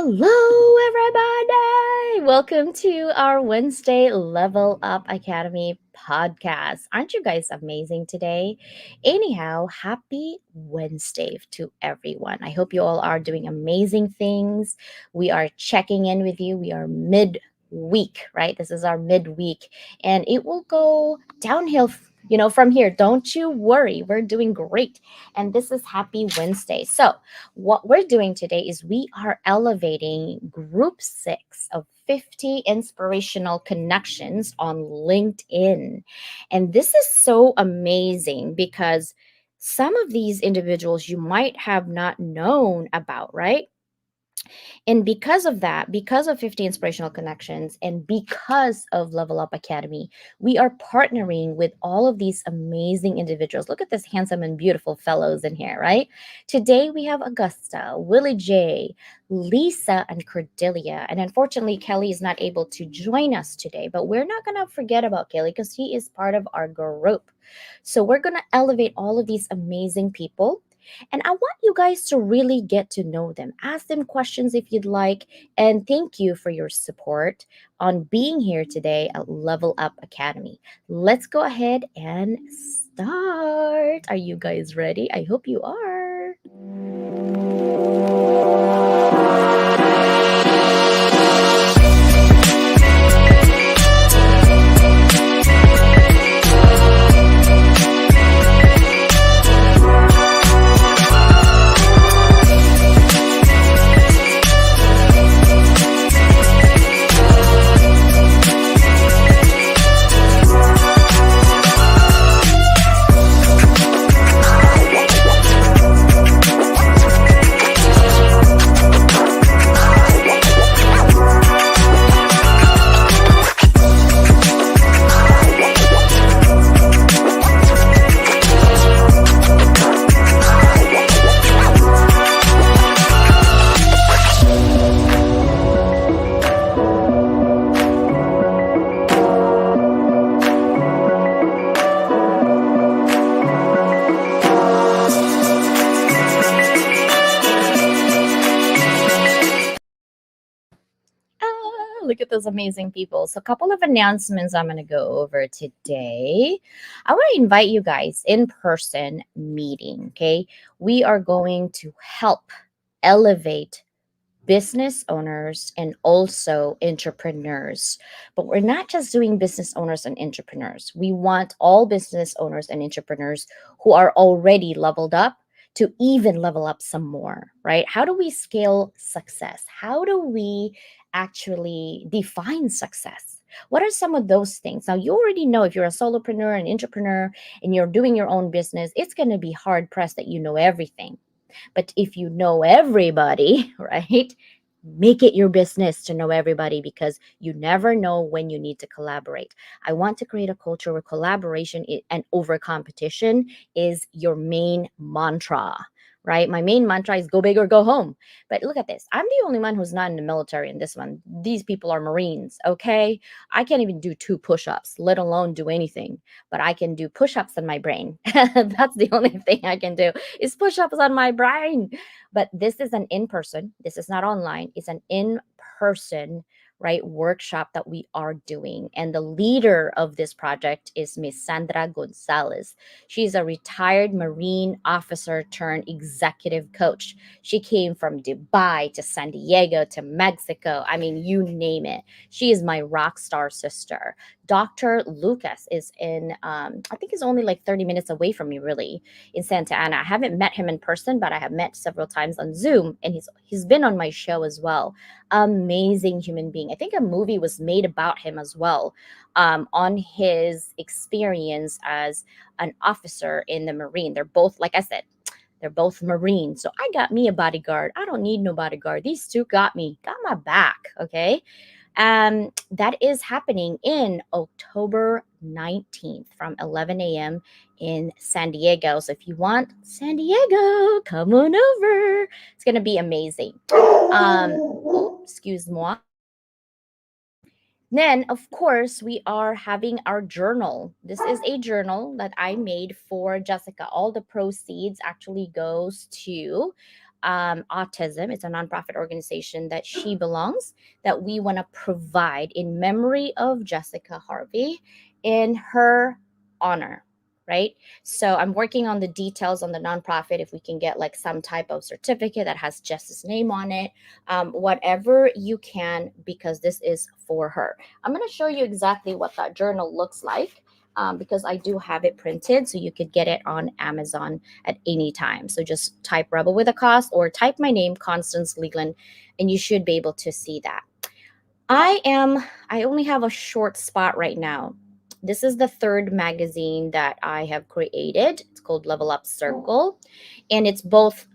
Hello, everybody! Welcome to our Wednesday Level Up Academy podcast. Aren't you guys amazing today? Anyhow, happy Wednesday to everyone. I hope you all are doing amazing things. We are checking in with you. We are mid-week, right? This is our midweek, and it will go downhill. From here. Don't you worry. We're doing great. And this is Happy Wednesday. So, what we're doing today is we are elevating group 6 of 50 inspirational connections on LinkedIn. And this is so amazing because some of these individuals you might have not known about, right? And because of that, because of 50 Inspirational Connections, and because of Level Up Academy, we are partnering with all of these amazing individuals. Look at this handsome and beautiful fellows in here, right? Today we have Augusta, Willie J, Lisa, and Cordelia. And unfortunately, Kelly is not able to join us today, but we're not going to forget about Kelly because he is part of our group. So we're going to elevate all of these amazing people, and I want you guys to really get to know them. Ask them questions if you'd like. And thank you for your support on being here today at Level Up Academy. Let's go ahead and start. Are you guys ready? I hope you are. Look at those amazing people. So, a couple of announcements I'm going to go over today. I want to invite you guys in person meeting. Okay. We are going to help elevate business owners and also entrepreneurs. But we're not just doing business owners and entrepreneurs. We want all business owners and entrepreneurs who are already leveled up to even level up some more, right? How do we scale success? How do we actually define success? What are some of those things? Now, you already know if you're a solopreneur, an entrepreneur, and you're doing your own business, it's going to be hard pressed that you know everything. But if you know everybody, right, make it your business to know everybody because you never know when you need to collaborate. I want to create a culture where collaboration and over competition is your main mantra. Right? My main mantra is go big or go home. But look at this. I'm the only one who's not in the military in this one. These people are Marines, okay? I can't even do 2 push-ups, let alone do anything. But I can do push-ups in my brain. That's the only thing I can do is push-ups on my brain. But this is an in-person, this is not online, it's an in-person, right, workshop that we are doing. And the leader of this project is Miss Sandra Gonzalez. She's a retired Marine officer turned executive coach. She came from Dubai to San Diego to Mexico. I mean, you name it. She is my rock star sister. Dr. Lucas is in, I think he's only like 30 minutes away from me, really, in Santa Ana. I haven't met him in person, but I have met several times on Zoom, and he's been on my show as well. Amazing human being. I think a movie was made about him as well, on his experience as an officer in the Marine. They're both, like I said, they're both Marines. So I got me a bodyguard. I don't need no bodyguard. These two got my back. Okay. That is happening in October 19th from 11 a.m. in San Diego. So if you want San Diego, come on over. It's going to be amazing. Excuse moi. Then, of course, we are having our journal. This is a journal that I made for Jessica. All the proceeds actually goes to Autism. It's a nonprofit organization that she belongs, that we want to provide in memory of Jessica Harvey, in her honor, right? So I'm working on the details on the nonprofit, if we can get like some type of certificate that has Jess's name on it, whatever you can, because this is for her. I'm going to show you exactly what that journal looks like. Because I do have it printed, so you could get it on Amazon at any time. So just type Rebel with a Cost or type my name, Constance Leland, and you should be able to see that. I only have a short spot right now. This is the third magazine that I have created. It's called Level Up Circle, and it's both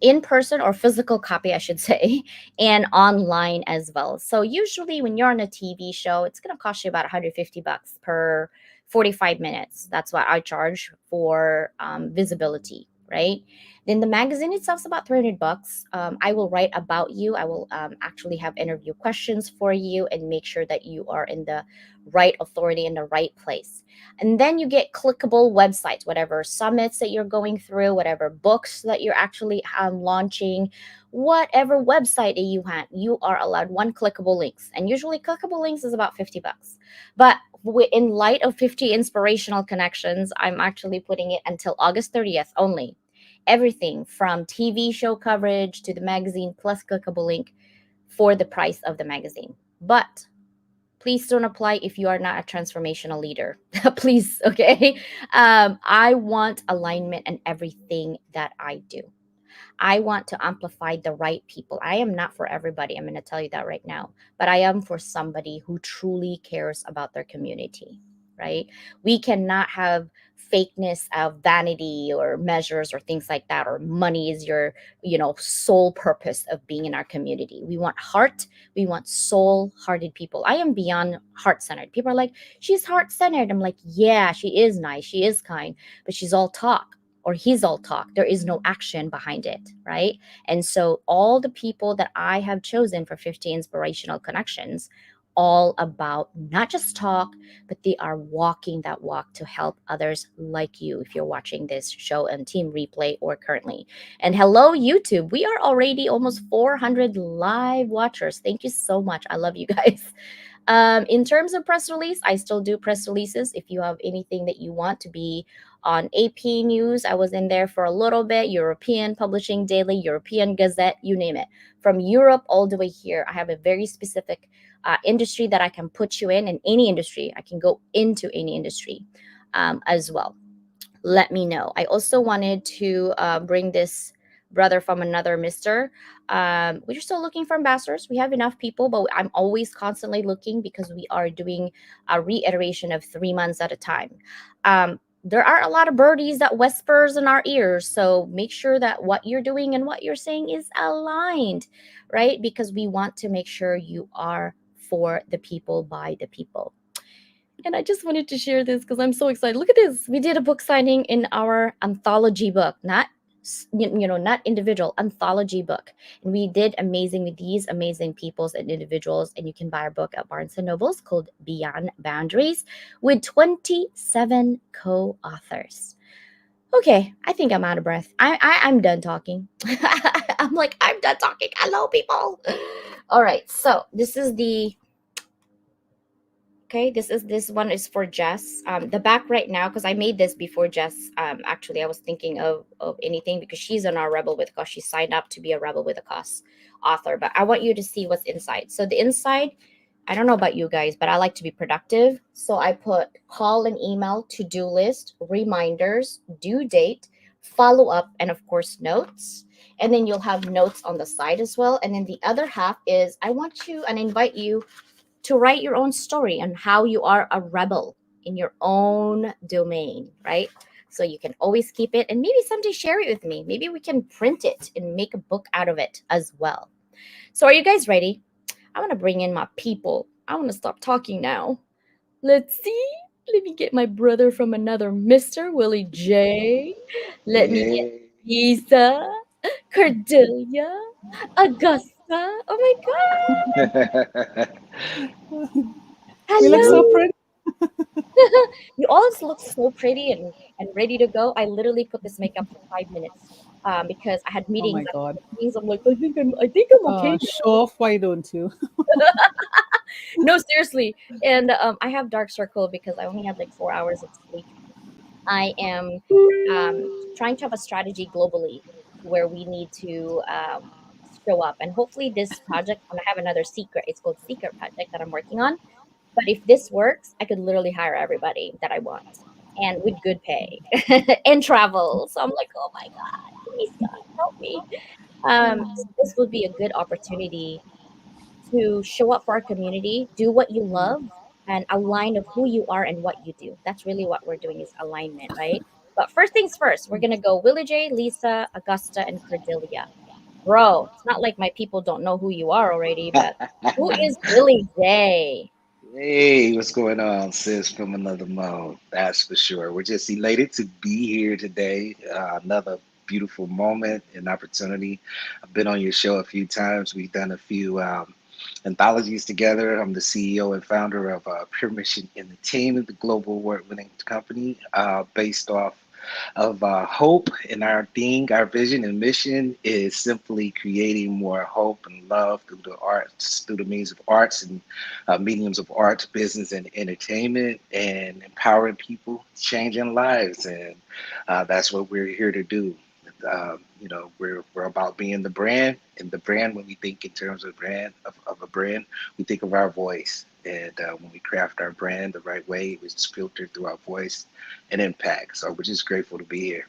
in person, or physical copy, I should say, and online as well. So usually when you're on a TV show, it's going to cost you about 150 bucks per 45 minutes. That's what I charge for visibility, right? Then the magazine itself is about 300 bucks. I will write about you. I will actually have interview questions for you and make sure that you are in the right authority in the right place. And then you get clickable websites, whatever summits that you're going through, whatever books that you're actually launching, whatever website that you have, you are allowed one clickable links. And usually clickable links is about 50 bucks. But in light of 50 inspirational connections, I'm actually putting it until August 30th only. Everything from TV show coverage to the magazine plus clickable link for the price of the magazine. But please don't apply if you are not a transformational leader. Please, okay? I want alignment in everything that I do. I want to amplify the right people. I am not for everybody. I'm going to tell you that right now. But I am for somebody who truly cares about their community, right? We cannot have fakeness of vanity or measures or things like that, or money is your, sole purpose of being in our community. We want heart. We want soul-hearted people. I am beyond heart-centered. People are like, she's heart-centered. I'm like, yeah, she is nice. She is kind, but she's all talk, or he's all talk. There is no action behind it, right? And so all the people that I have chosen for 50 inspirational connections, all about not just talk, but they are walking that walk to help others like you, if you're watching this show on Team Replay or currently. And hello, YouTube. We are already almost 400 live watchers. Thank you so much. I love you guys. In terms of press release, I still do press releases. If you have anything that you want to be on AP News, I was in there for a little bit. European Publishing Daily, European Gazette, you name it. From Europe all the way here, I have a very specific industry that I can put you in any industry. I can go into any industry as well. Let me know. I also wanted to bring this brother from another mister. We're still looking for ambassadors. We have enough people, but I'm always constantly looking, because we are doing a reiteration of 3 months at a time. There are a lot of birdies that whispers in our ears, so make sure that what you're doing and what you're saying is aligned, right? Because we want to make sure you are for the people, by the people. And I just wanted to share this because I'm so excited. Look at this. We did a book signing in our anthology book, not not individual, anthology book. And we did amazing with these amazing peoples and individuals. And you can buy our book at Barnes and Nobles, called Beyond Boundaries, with 27 co-authors. Okay, I think I'm out of breath. I'm done talking. I'm done talking. Hello, people. All right, so this is the Okay, this one is for Jess. The back right now, because I made this before Jess. Actually, I was thinking of anything, because she's on our Rebel with a Cause. She signed up to be a Rebel with a Cause author. But I want you to see what's inside. So the inside, I don't know about you guys, but I like to be productive. So I put call and email, to-do list, reminders, due date, follow up, and of course notes. And then you'll have notes on the side as well. And then the other half is I want you and invite you to write your own story on how you are a rebel in your own domain, right? So you can always keep it, and maybe someday share it with me. Maybe we can print it and make a book out of it as well. So are you guys ready? I want to bring in my people. I want to stop talking now. Let's see. Let me get my brother from another Mr. Willie J. Let me get Yay. Lisa, Cordelia, Augusta. Oh my God. We look so Hello. Woo. pretty. You all look so pretty and ready to go. I literally put this makeup for 5 minutes. because I had Oh meetings my after God. meetings. I'm like, I think I'm okay now. Show off, why don't you? No, seriously. And I have dark circle because I only have like 4 hours of sleep. I am trying to have a strategy globally where we need to show up. And hopefully, this project, I'm going to have another secret. It's called Secret Project that I'm working on. But if this works, I could literally hire everybody that I want and with good pay and travel. So I'm like, oh my God, please, God, help me. So this would be a good opportunity to show up for our community, do what you love, and align of who you are and what you do. That's really what we're doing is alignment, right? But first things first, we're gonna go Willie J, Lisa, Augusta, and Cordelia. Bro, it's not like my people don't know who you are already, but who is Willie J? Hey, what's going on, sis? From another mode, that's for sure. We're just elated to be here today. Another beautiful moment and opportunity. I've been on your show a few times. We've done a few anthologies together. I'm the CEO and founder of Pure Mission Entertainment, the global award-winning company based off of hope. And our thing, our vision and mission is simply creating more hope and love through the arts, through the means of arts and mediums of art, business, and entertainment, and empowering people, changing lives. And that's what we're here to do. We're about being the brand, and the brand. When we think in terms of of a brand, we think of our voice. And when we craft our brand the right way, it was filtered through our voice and impact. So we're just grateful to be here.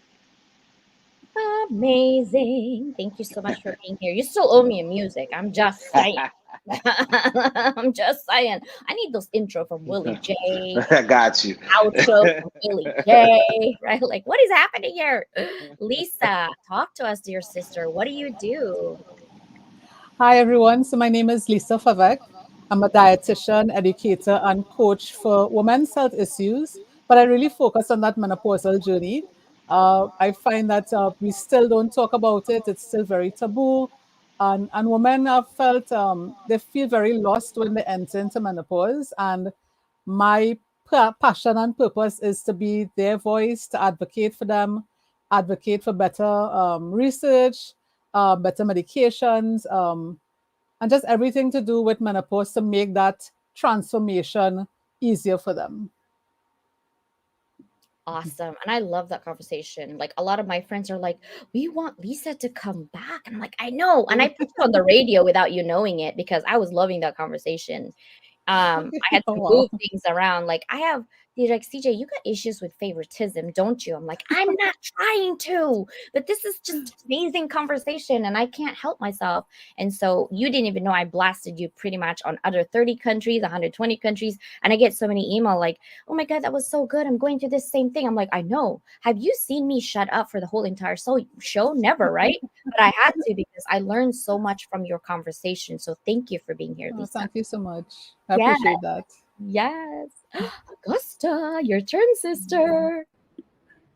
Amazing. Thank you so much for being here. You still owe me a music. I'm just saying. I'm just saying. I need those intro from Willie J, I got you. outro from Willie J, right? Like, what is happening here? Lisa, talk to us, dear sister. What do you do? Hi, everyone. So, my name is Lisa Favek. I'm a dietitian, educator, and coach for women's health issues, but I really focus on that menopausal journey. I find that we still don't talk about it, it's still very taboo. And women have felt they feel very lost when they enter into menopause. And my passion and purpose is to be their voice, to advocate for them, advocate for better research, better medications, and just everything to do with menopause to make that transformation easier for them. Awesome. And I love that conversation. Like a lot of my friends are like, we want Lisa to come back. And I'm like, I know. And I put you on the radio without you knowing it because I was loving that conversation. I had Oh, to wow. move things around. Like I have they're like, CJ, you got issues with favoritism, don't you? I'm like, I'm not trying to, but this is just amazing conversation and I can't help myself. And so you didn't even know I blasted you pretty much on other 30 countries, 120 countries. And I get so many email like, oh my God, that was so good. I'm going through this same thing. I'm like, I know. Have you seen me shut up for the whole entire show? Never, right? But I had to because I learned so much from your conversation. So thank you for being here, Oh, Lisa. thank you so much. I Yeah. appreciate that. Yes. Augusta, your turn, sister.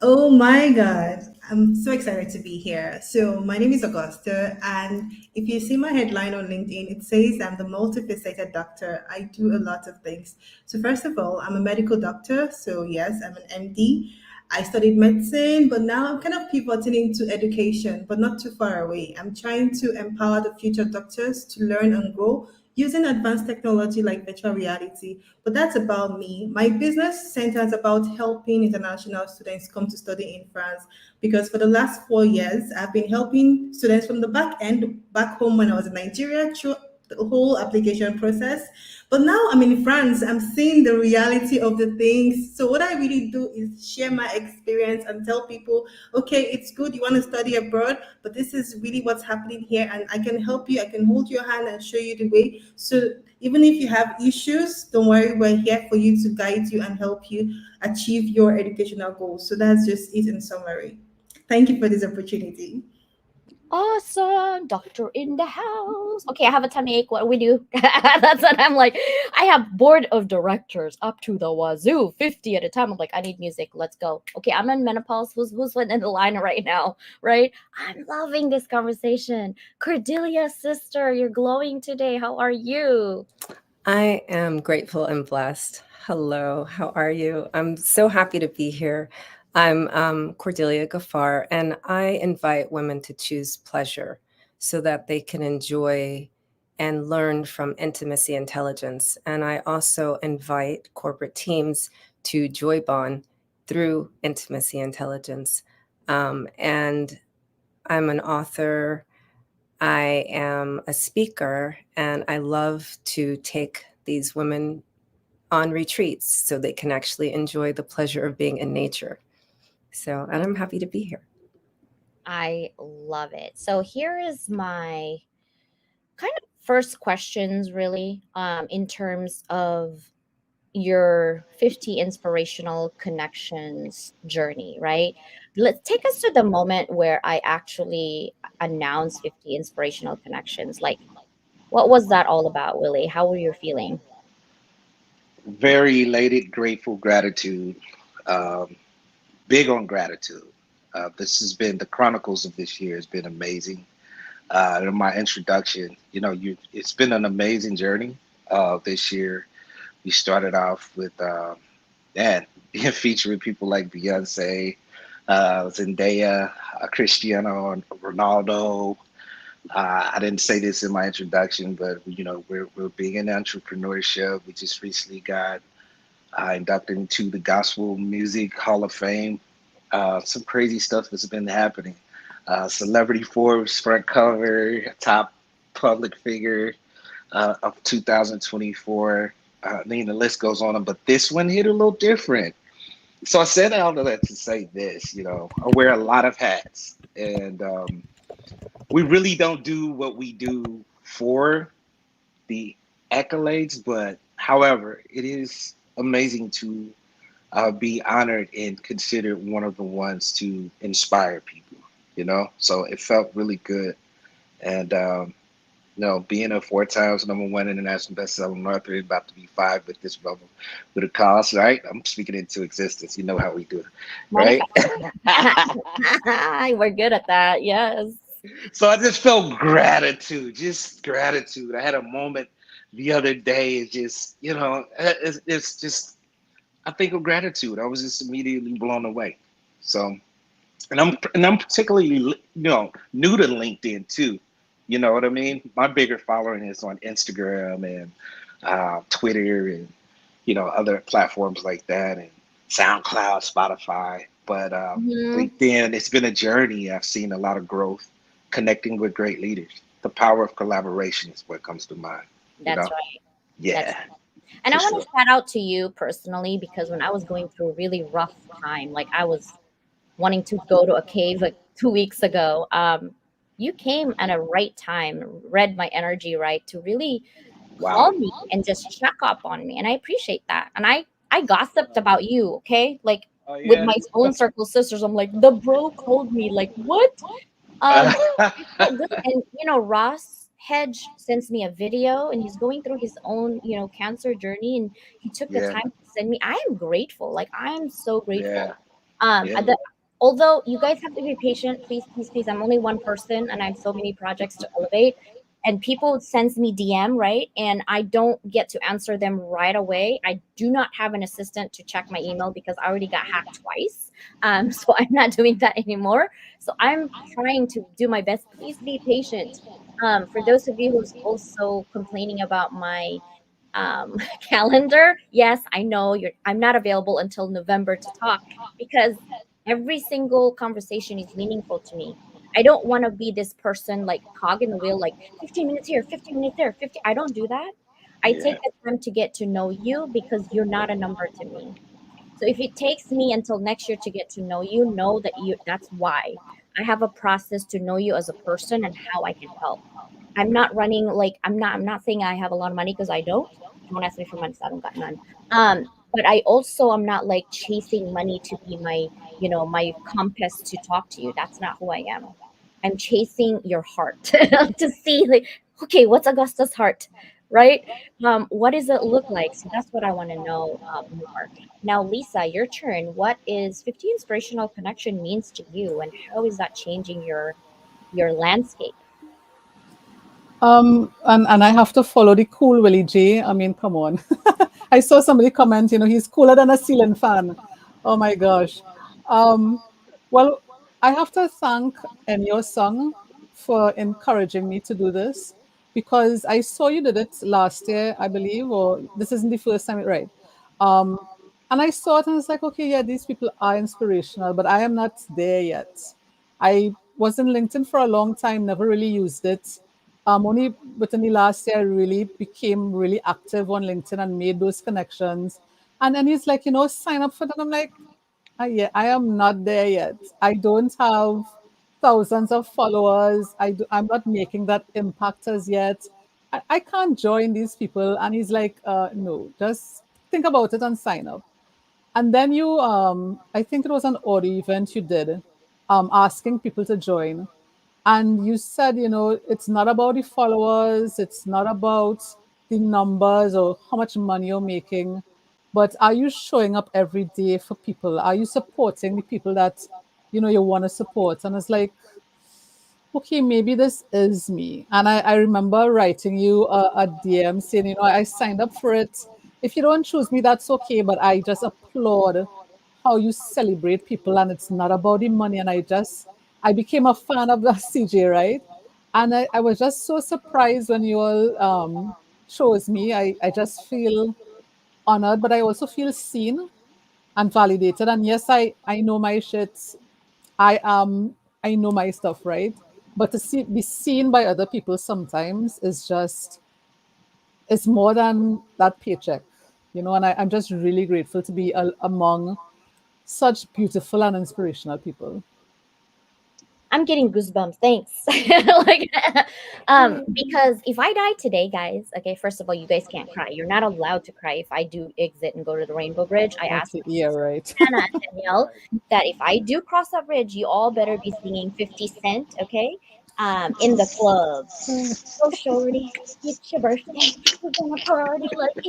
Oh my God. I'm so excited to be here. So, my name is Augusta, and if you see my headline on LinkedIn, it says I'm the multifaceted doctor. I do a lot of things. So, first of all, I'm a medical doctor. So, yes, I'm an MD. I studied medicine, but now I'm kind of pivoting into education, but not too far away. I'm trying to empower the future doctors to learn and grow using advanced technology like virtual reality. But that's about me. My business centers about helping international students come to study in France because for the last 4 years, I've been helping students from the back end back home when I was in Nigeria through the whole application process. But now I'm in France, I'm seeing the reality of the things. So, what I really do is share my experience and tell people, okay, it's good you want to study abroad, but this is really what's happening here, and I can help you. I can hold your hand and show you the way. So, even if you have issues, don't worry, we're here for you to guide you and help you achieve your educational goals. So, that's just it in summary. Thank you for this opportunity. Awesome. Doctor in the house. Okay, I have a tummy ache. What do we do? That's what I'm like. I have board of directors up to the wazoo, 50 at a time. I'm like, I need music. Let's go. Okay, I'm in menopause. Who's in the line right now? Right? I'm loving this conversation. Cordelia, sister, you're glowing today. How are you? I am grateful and blessed. Hello, how are you? I'm so happy to be here. I'm Cordelia Gafar, and I invite women to choose pleasure so that they can enjoy and learn from intimacy intelligence. And I also invite corporate teams to joy bond through intimacy intelligence. And I'm an author, I am a speaker, and I love to take these women on retreats so they can actually enjoy the pleasure of being in nature. So, and I'm happy to be here. I love it. So here is my kind of first questions, really, in terms of your 50 inspirational connections journey, right? Let's take us to the moment where I actually announced 50 inspirational connections. Like, what was that all about, Willie? How were you feeling? Very elated, grateful, gratitude. Um, Big on gratitude. This has been the chronicles of this year has been amazing. In my introduction, it's been an amazing journey. This year, we started off with man featuring people like Beyonce, Zendaya, Cristiano Ronaldo. I didn't say this in my introduction, but we're big in entrepreneurship. We just recently got inducted into the Gospel Music Hall of Fame. Some crazy stuff that's been happening. Celebrity Forbes front cover, top public figure of 2024. I mean, the list goes on, but this one hit a little different. So I said all of that to say this. I wear a lot of hats, and we really don't do what we do for the accolades, but however, it is amazing to be honored and considered one of the ones to inspire people. So it felt really good. And, being a 4 times #1 international best-selling author, about to be five with this bubble with a cause, right? I'm speaking into existence. You know how we do it, right? Manifesting. We're good at that. Yes. So I just felt gratitude, just gratitude. I had a moment the other day. It's just, it's just I think of gratitude. I was just immediately blown away. So, and I'm particularly new to LinkedIn too. You know what I mean? My bigger following is on Instagram and Twitter and other platforms like that, and SoundCloud, Spotify. But Mhm. LinkedIn, it's been a journey. I've seen a lot of growth, connecting with great leaders. The power of collaboration is what comes to mind. You That's know? right. That's Yeah, And for I want sure. to shout out to you personally because when I was going through a really rough time, like I was wanting to go to a cave like 2 weeks ago, you came at a right time, read my energy right to really call Wow. me and just check up on me. And I appreciate that. And I gossiped about you, okay? Like Oh with yeah. my own circle sisters, I'm like, the bro called me, like, what? It felt good. And Ross Hedge sends me a video and he's going through his own, cancer journey and he took the Yeah, time to send me. I am grateful. Like I am so yeah, grateful. yeah, Although you guys have to be patient, please, please, please. I'm only one person and I have so many projects to elevate. And people sends me DM, right? And I don't get to answer them right away. I do not have an assistant to check my email because I already got hacked twice. So I'm not doing that anymore. So I'm trying to do my best. Please be patient. For those of you who's also complaining about my calendar, yes, I know I'm not available until November to talk because every single conversation is meaningful to me. I don't want to be this person like cog in the wheel, like 15 minutes here, 15 minutes there, 50. I don't do that. I take yeah, the time to get to know you because you're not a number to me. So if it takes me until next year to get to know that that's why. I have a process to know you as a person and how I can help. I'm not running like I'm not saying I have a lot of money because I don't. Don't ask me for money 'cause I don't got none. But I also am not like chasing money to be my compass to talk to you. That's not who I am. I'm chasing your heart to see like, okay, what's Augusta's heart, right? What does it look like? So that's what I want to know more. Now, Lisa, your turn. What is 50 inspirational connection means to you, and how is that changing your landscape? And I have to follow the cool Willie J. I mean, come on. I saw somebody comment, he's cooler than a ceiling fan. Oh my gosh. Um, well, I have to thank Enyo Sung for encouraging me to do this because I saw you did it last year, I believe, or this isn't the first time, right? Um, and I saw it and it's like, okay, yeah, these people are inspirational, but I am not there yet. I was in LinkedIn for a long time, never really used it. Only within the last year, I really became really active on LinkedIn and made those connections. And then he's like, sign up for that. I'm like, yeah, I am not there yet. I don't have thousands of followers. I'm not making that impact as yet. I can't join these people. And he's like, no, just think about it and sign up. And then I think it was an audio event you did, asking people to join. And you said, it's not about the followers, it's not about the numbers or how much money you're making, but are you showing up every day for people? Are you supporting the people that, you want to support? And it's like, okay, maybe this is me. And I remember writing you a DM saying, I signed up for it. If you don't choose me, that's okay. But I just applaud how you celebrate people and it's not about the money. And I became a fan of the CJ, right? And I was just so surprised when you all chose me. I just feel honored, but I also feel seen and validated. And yes, I know my shit. I know my stuff, right? But to be seen by other people sometimes is just it's more than that paycheck, and I'm just really grateful to be among such beautiful and inspirational people. I'm getting goosebumps. Thanks. like, because if I die today, guys, okay, first of all, you guys can't cry. You're not allowed to cry if I do exit and go to the Rainbow Bridge. I asked Okay, yeah, right. Anna and Danielle that if I do cross that bridge, you all better be singing 50 Cent, okay? In the club. So shorty, it's your birthday. We're gonna party like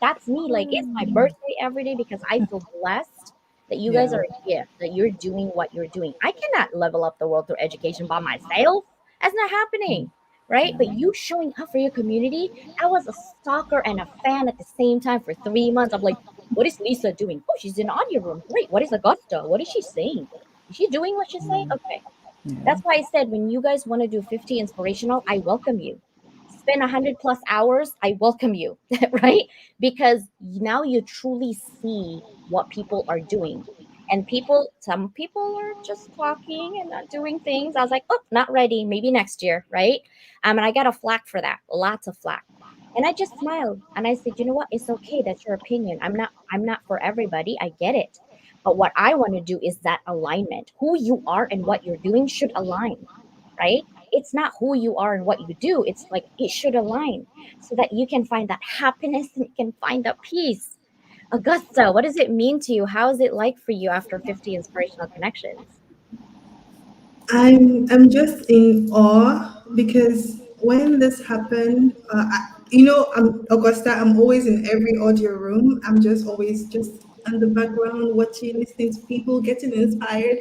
that's me. Like it's my birthday every day because I feel blessed that you guys Yeah. are a gift, that you're doing what you're doing. I cannot level up the world through education by myself. That's not happening. Right? But you showing up for your community, I was a stalker and a fan at the same time for 3 months. I'm like, what is Lisa doing? Oh, she's in audio room. Great. What is Augusta? What is she saying? Is she doing what she's saying? Okay. Yeah. That's why I said when you guys want to do 50 inspirational, I welcome you. Spend 100 plus hours, I welcome you, right? Because now you truly see what people are doing. And some people are just talking and not doing things. I was like, oh, not ready. Maybe next year, right? And I got a flack for that, lots of flack. And I just smiled and I said, you know what? It's okay. That's your opinion. I'm not for everybody. I get it. But what I want to do is that alignment. Who you are and what you're doing should align, right? It's not who you are and what you do. It's like it should align so that you can find that happiness and you can find that peace. Augusta, what does it mean to you? How is it like for you after 50 inspirational connections? I'm just in awe because when this happened, I'm Augusta. I'm always in every audio room. I'm just always just on the background watching, listening to people, getting inspired.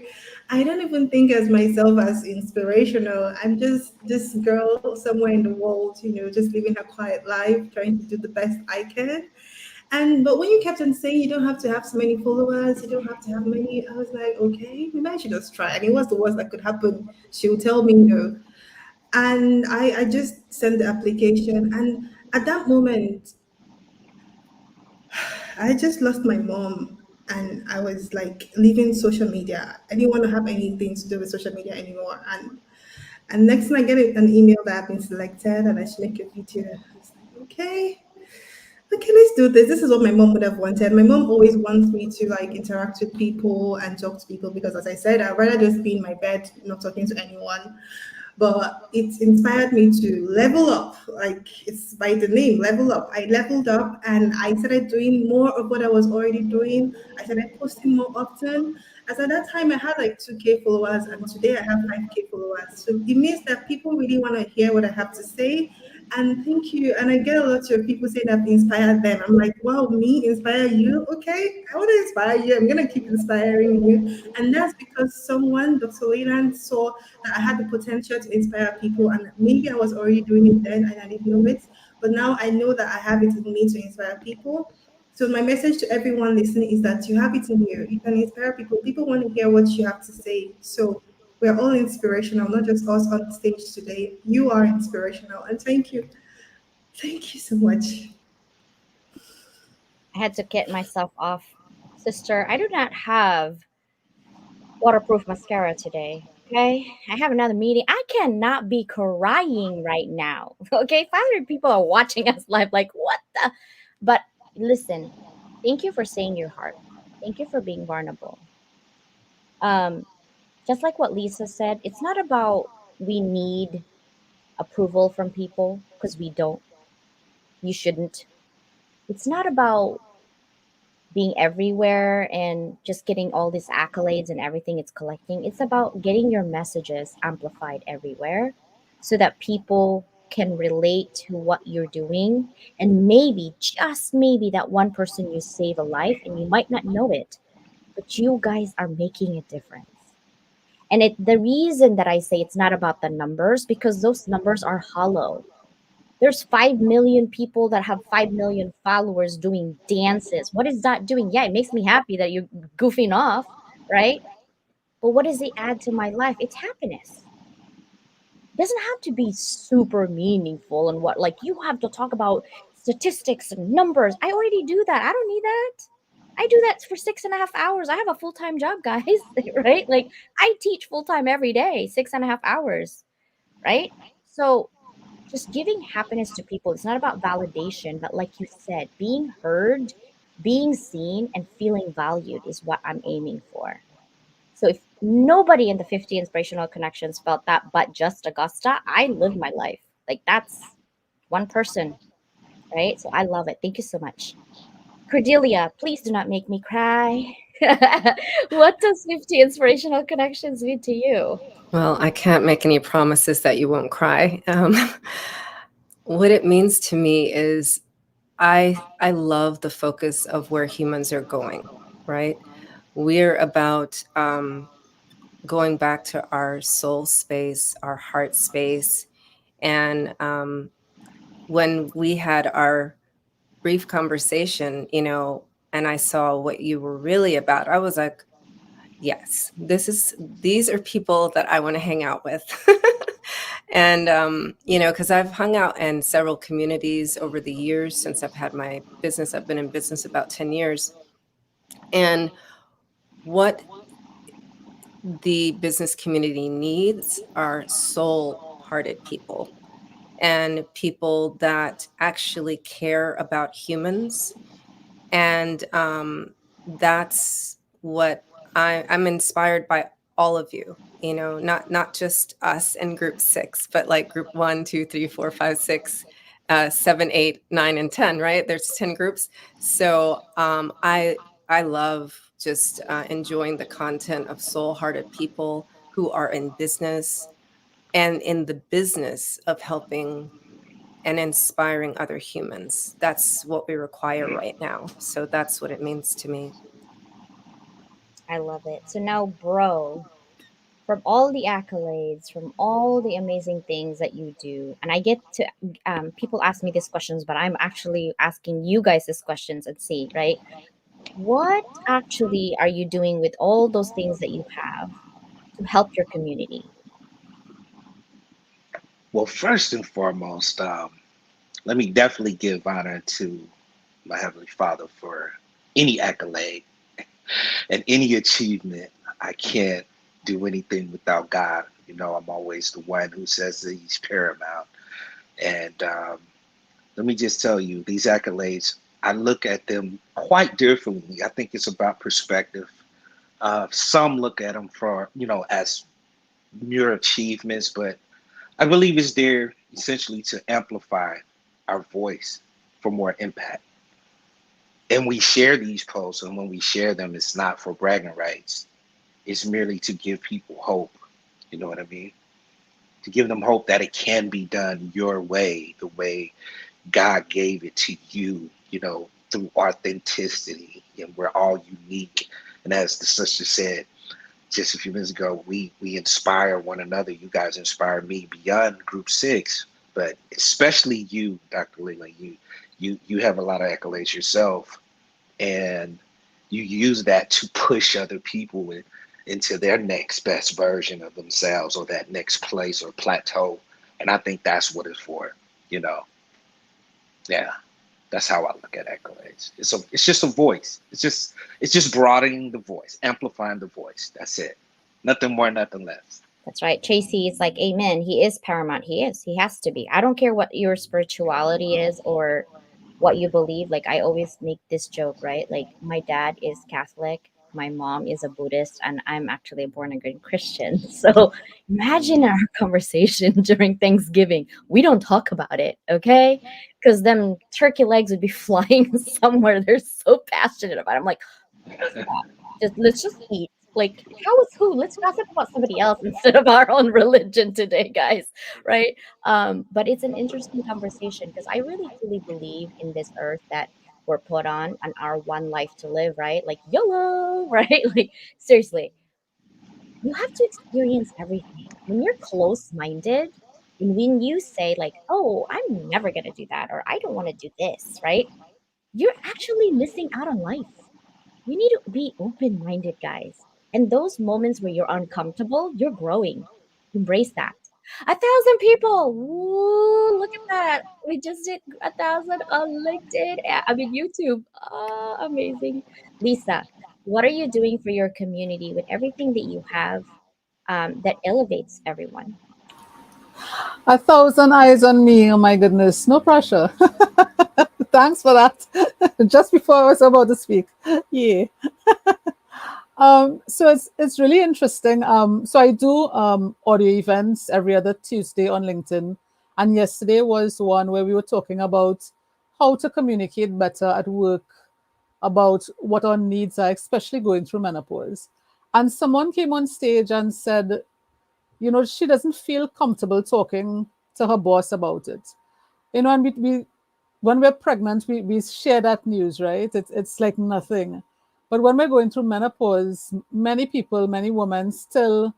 I don't even think as myself as inspirational. I'm just this girl somewhere in the world, just living her quiet life, trying to do the best I can. And but when you kept on saying you don't have to have so many followers, you don't have to have many, I was like, okay, maybe I should just try. I mean, what's the worst that could happen? She'll tell me no. And I just sent the application. And at that moment, I just lost my mom. And I was like leaving social media. I didn't want to have anything to do with social media anymore. And next thing I get an email that I've been selected and I should make a video. I was like, okay, let's do this. This is what my mom would have wanted. My mom always wants me to like interact with people and talk to people because, as I said, I'd rather just be in my bed, not talking to anyone. But it inspired me to level up. Like it's by the name, level up. I leveled up and I started doing more of what I was already doing. I started posting more often. As at that time, I had like 2K followers, and today I have 5K followers. So it means that people really want to hear what I have to say. And thank you. And I get a lot of people saying I've inspired them. I'm like, wow, me inspire you? Okay, I want to inspire you. I'm gonna keep inspiring you. And that's because someone, Dr. Leland, saw that I had the potential to inspire people. And maybe I was already doing it then and I didn't know it. But now I know that I have it in me to inspire people. So my message to everyone listening is that you have it in you. You can inspire people. People want to hear what you have to say. So we're all inspirational, not just us on stage today. You are inspirational. And thank you. Thank you so much. I had to get myself off. Sister, I do not have waterproof mascara today. Okay. I have another meeting. I cannot be crying right now. Okay. 500 people are watching us live. Like, what the? But listen, thank you for saying your heart. Thank you for being vulnerable. Um, just like what Lisa said, it's not about we need approval from people because we don't. You shouldn't. It's not about being everywhere and just getting all these accolades and everything it's collecting. It's about getting your messages amplified everywhere so that people can relate to what you're doing. And maybe, just maybe, that one person you save a life and you might not know it, but you guys are making a difference. And the reason that I say it's not about the numbers, because those numbers are hollow. There's 5 million people that have 5 million followers doing dances. What is that doing? Yeah, it makes me happy that you're goofing off, right? But what does it add to my life? It's happiness. It doesn't have to be super meaningful and what, like, you have to talk about statistics and numbers. I already do that. I don't need that. I do that for 6.5 hours. I have a full time job, guys, right? Like, I teach full time every day, 6.5 hours, right? So just giving happiness to people, it's not about validation, but like you said, being heard, being seen, and feeling valued is what I'm aiming for. So if nobody in the 50 inspirational connections felt that but just Augusta, I live my life. Like, that's one person, right? So I love it. Thank you so much. Cordelia, please do not make me cry. What does 50 inspirational connections mean to you? Well, I can't make any promises that you won't cry. What it means to me is I love the focus of where humans are going, right? We're about going back to our soul space, our heart space. And when we had our brief conversation, and I saw what you were really about, I was like, yes, these are people that I want to hang out with. And, because I've hung out in several communities over the years since I've had my business. I've been in business about 10 years. And what the business community needs are soul-hearted people and people that actually care about humans. And that's what I'm inspired by all of you, not just us in group 6, but like group 1, 2, 3, 4, 5, 6, 7, 8, 9, and 10, right? There's 10 groups. So I love just enjoying the content of soul-hearted people who are in business and in the business of helping and inspiring other humans. That's what we require right now. So that's what it means to me. I love it. So now, bro, from all the accolades, from all the amazing things that you do, and I get to, people ask me these questions, but I'm actually asking you guys these questions and see, right? What actually are you doing with all those things that you have to help your community? Well, first and foremost, let me definitely give honor to my Heavenly Father for any accolade and any achievement. I can't do anything without God. I'm always the one who says that He's paramount. And let me just tell you, these accolades, I look at them quite differently. I think it's about perspective. Some look at them for, as mere achievements, but I believe it's there essentially to amplify our voice for more impact. And we share these posts, and when we share them, it's not for bragging rights. It's merely to give people hope. You know what I mean? To give them hope that it can be done your way, the way God gave it to you, through authenticity. And we're all unique. And as the sister said just a few minutes ago, we inspire one another. You guys inspire me beyond group 6, but especially you, Dr. Leela. You have a lot of accolades yourself. and you use that to push other people into their next best version of themselves or that next place or plateau. And I think that's what it's for, you know. Yeah, that's how I look at accolades. It's just a voice. It's just broadening the voice, amplifying the voice. That's it. Nothing more, nothing less. That's right. Tracy is like, amen. He is paramount. He is. He has to be. I don't care what your spirituality is or what you believe. Like, I always make this joke, right? Like, my dad is Catholic, my mom is a Buddhist, and I'm actually a born again Christian. So imagine our conversation during Thanksgiving. We don't talk about it, okay? Because them turkey legs would be flying somewhere. They're so passionate about it. I'm like, stop. Just let's just eat. Like, how is who? Let's gossip about somebody else instead of our own religion today, guys. Right? But it's an interesting conversation because I really truly believe in this earth that we're put on and our one life to live, right? Like YOLO, right? Like seriously, you have to experience everything. When you're close-minded and when you say, like, oh, I'm never gonna do that, or I don't want to do this, right? You're actually missing out on life. You need to be open minded, guys. And those moments where you're uncomfortable, you're growing. Embrace that. 1,000 people. Woo, look at that. We just did 1,000 on LinkedIn. I mean, YouTube. Oh, amazing. Lisa, what are you doing for your community with everything that you have that elevates everyone? 1,000 eyes on me. Oh my goodness. No pressure. Thanks for that. Just before I was about to speak. Yeah. So it's really interesting. So I do audio events every other Tuesday on LinkedIn, and yesterday was one where we were talking about how to communicate better at work, about what our needs are, especially going through menopause. And someone came on stage and said, she doesn't feel comfortable talking to her boss about it. And we when we're pregnant, we share that news, right? It's like nothing. But when we're going through menopause, many people, many women still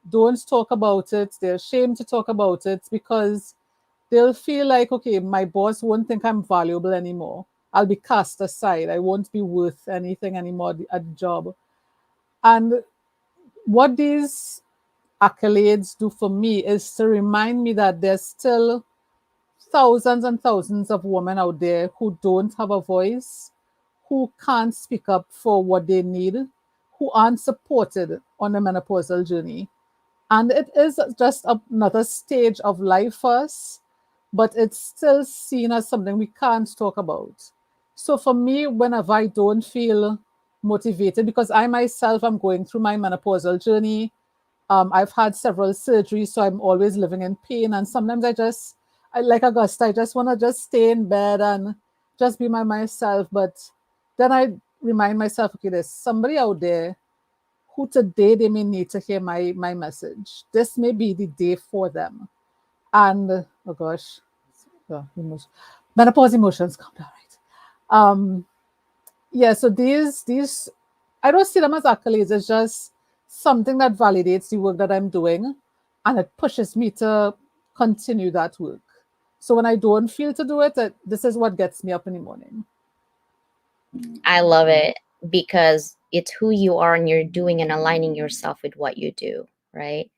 don't talk about it. They're ashamed to talk about it because they'll feel like, okay, my boss won't think I'm valuable anymore. I'll be cast aside. I won't be worth anything anymore at the job. And what these accolades do for me is to remind me that there's still thousands and thousands of women out there who don't have a voice, who can't speak up for what they need, who aren't supported on the menopausal journey. And it is just another stage of life for us, but it's still seen as something we can't talk about. So for me, whenever I don't feel motivated, because I myself am going through my menopausal journey, I've had several surgeries, so I'm always living in pain. And sometimes like Augusta, I just want to just stay in bed and just be myself. But then I remind myself, okay, there's somebody out there who today they may need to hear my message. This may be the day for them. And oh gosh, menopause emotions come down, right? Yeah, so these I don't see them as accolades. It's just something that validates the work that I'm doing, and it pushes me to continue that work. So when I don't feel to do it, this is what gets me up in the morning. I love it because it's who you are and you're doing and aligning yourself with what you do, right?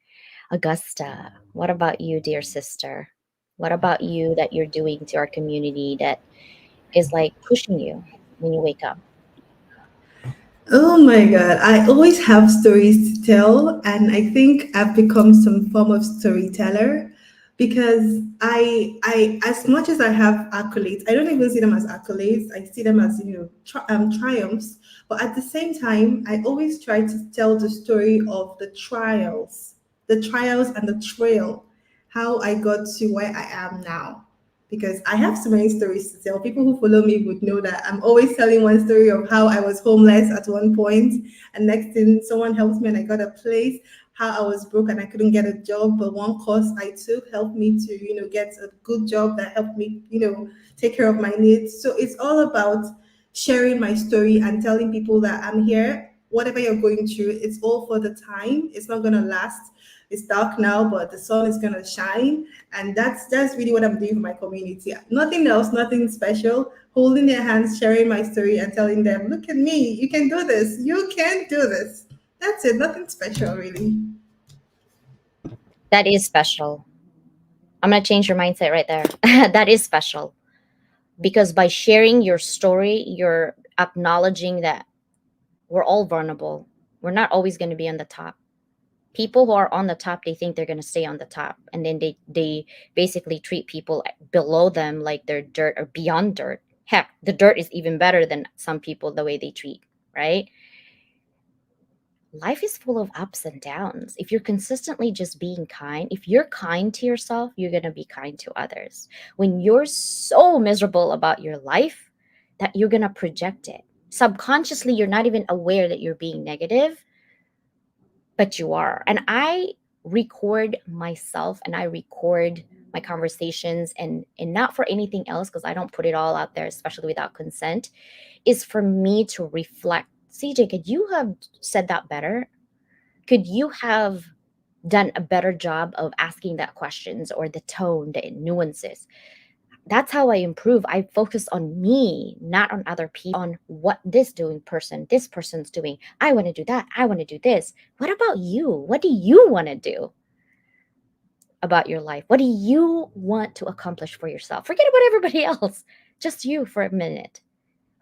Augusta, what about you, dear sister? What about you that you're doing to our community that is like pushing you when you wake up? Oh my God. I always have stories to tell, and I think I've become some form of storyteller because as much as I have accolades, I don't even see them as accolades. I see them as, triumphs. But at the same time, I always try to tell the story of the trials and the trail, how I got to where I am now, because I have so many stories to tell. People who follow me would know that I'm always telling one story of how I was homeless at one point, and next thing someone helped me and I got a place. How I was broke and I couldn't get a job, but one course I took helped me to, get a good job that helped me, take care of my needs. So it's all about sharing my story and telling people that I'm here. Whatever you're going through, it's all for the time. It's not gonna last. It's dark now, but the sun is gonna shine, and that's really what I'm doing for my community. Nothing else, nothing special. Holding their hands, sharing my story, and telling them, "Look at me, you can do this. You can do this." That's it. Nothing special, really. That is special. I'm going to change your mindset right there. That is special because by sharing your story, you're acknowledging that we're all vulnerable. We're not always going to be on the top. People who are on the top, they think they're going to stay on the top, and then they basically treat people below them like they're dirt or beyond dirt. Heck, the dirt is even better than some people the way they treat, right? Life is full of ups and downs. If you're consistently just being kind, if you're kind to yourself, you're going to be kind to others. When you're so miserable about your life that you're going to project it, subconsciously, you're not even aware that you're being negative, but you are. And I record myself and I record my conversations, and not for anything else, because I don't put it all out there, especially without consent, is for me to reflect. CJ, could you have said that better? Could you have done a better job of asking that questions, or the tone, the nuances? That's how I improve. I focus on me, not on other people, on what this person's doing. I want to do that. I want to do this. What about you? What do you want to do about your life? What do you want to accomplish for yourself? Forget about everybody else. Just you for a minute,